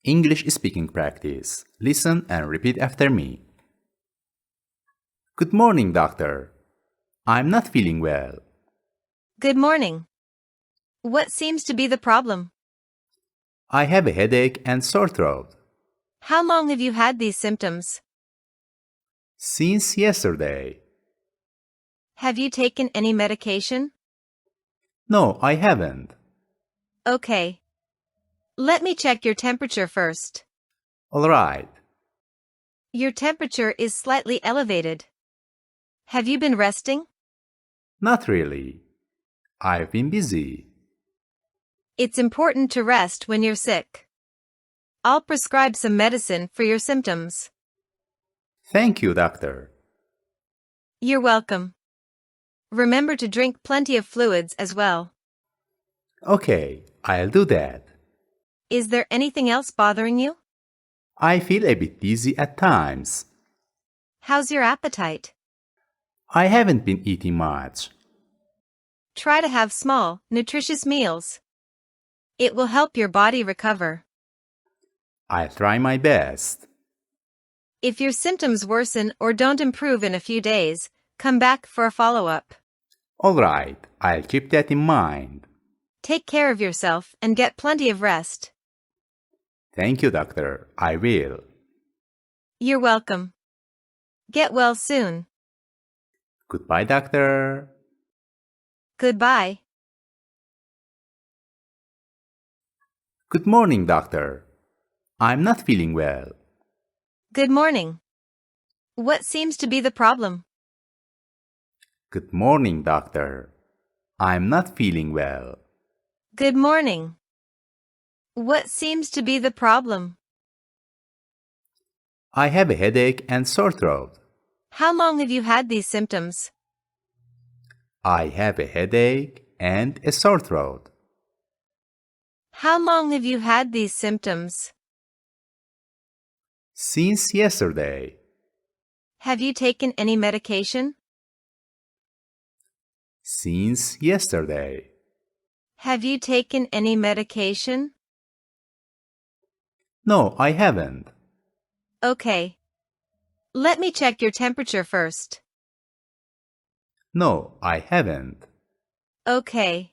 English speaking practice. Listen and repeat after me. Good morning, doctor. I'm not feeling well. Good morning. What seems to be the problem? I have a headache and sore throat. How long have you had these symptoms? Since yesterday. Have you taken any medication? No, I haven't. Okay. Let me check your temperature first. All right. Your temperature is slightly elevated. Have you been resting? Not really. I've been busy. It's important to rest when you're sick. I'll prescribe some medicine for your symptoms. Thank you, doctor. You're welcome. Remember to drink plenty of fluids as well. Okay, I'll do that. Is there anything else bothering you? I feel a bit dizzy at times. How's your appetite? I haven't been eating much. Try to have small, nutritious meals. It will help your body recover. I'll try my best. If your symptoms worsen or don't improve in a few days, come back for a follow-up. All right, I'll keep that in mind. Take care of yourself and get plenty of rest. Thank you, doctor. I will. You're welcome. Get well soon. Goodbye, doctor. Goodbye. Good morning, doctor. I'm not feeling well. Good morning. What seems to be the problem? Good morning, doctor. I'm not feeling well. Good morning. What seems to be the problem? I have a headache and sore throat. How long have you had these symptoms? I have a headache and a sore throat. How long have you had these symptoms? Since yesterday. Have you taken any medication? Since yesterday. Have you taken any medication? No, I haven't. Okay. Let me check your temperature first. No, I haven't. Okay.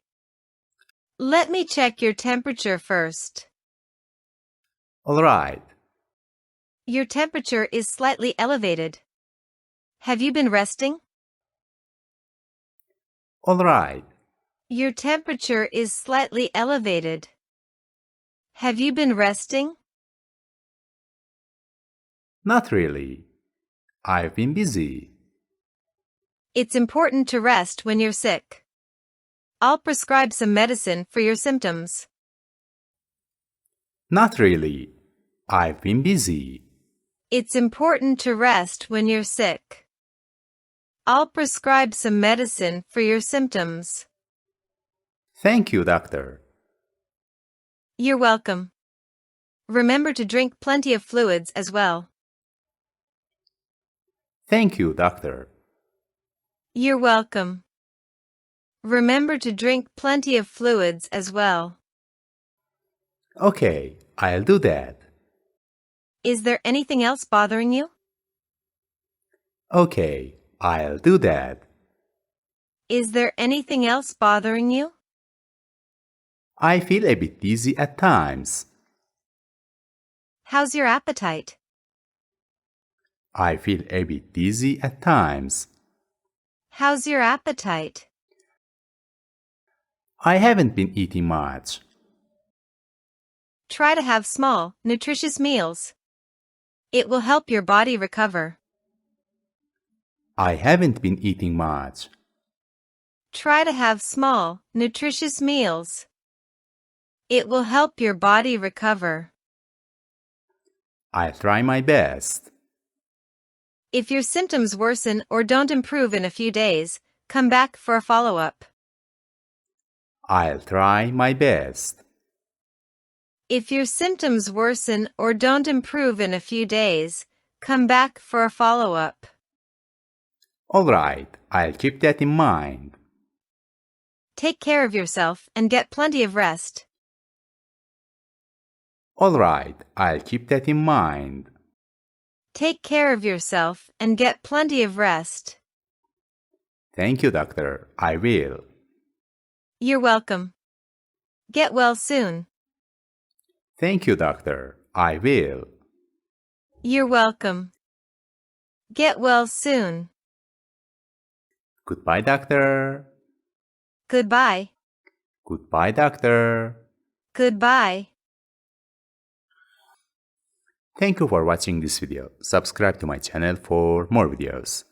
Let me check your temperature first. All right. Your temperature is slightly elevated. Have you been resting? All right. Your temperature is slightly elevated. Have you been resting? Not really. I've been busy. It's important to rest when you're sick. I'll prescribe some medicine for your symptoms. Not really. I've been busy. It's important to rest when you're sick. I'll prescribe some medicine for your symptoms. Thank you, doctor. You're welcome. Remember to drink plenty of fluids as well. Thank you, doctor. You're welcome. Remember to drink plenty of fluids as well. Okay, I'll do that. Is there anything else bothering you? Okay, I'll do that. Is there anything else bothering you? I feel a bit dizzy at times. How's your appetite? I feel a bit dizzy at times. How's your appetite? I haven't been eating much. Try to have small, nutritious meals. It will help your body recover. I haven't been eating much. Try to have small, nutritious meals. It will help your body recover. I'll try my best. If your symptoms worsen or don't improve in a few days, come back for a follow-up. I'll try my best. If your symptoms worsen or don't improve in a few days, come back for a follow-up. All right, I'll keep that in mind. Take care of yourself and get plenty of rest. All right, I'll keep that in mind. Take care of yourself and get plenty of rest. Thank you, doctor. I will. You're welcome. Get well soon. Thank you, doctor. I will. You're welcome. Get well soon. Goodbye, doctor. Goodbye. Goodbye, doctor. Goodbye. Thank you for watching this video. Subscribe to my channel for more videos.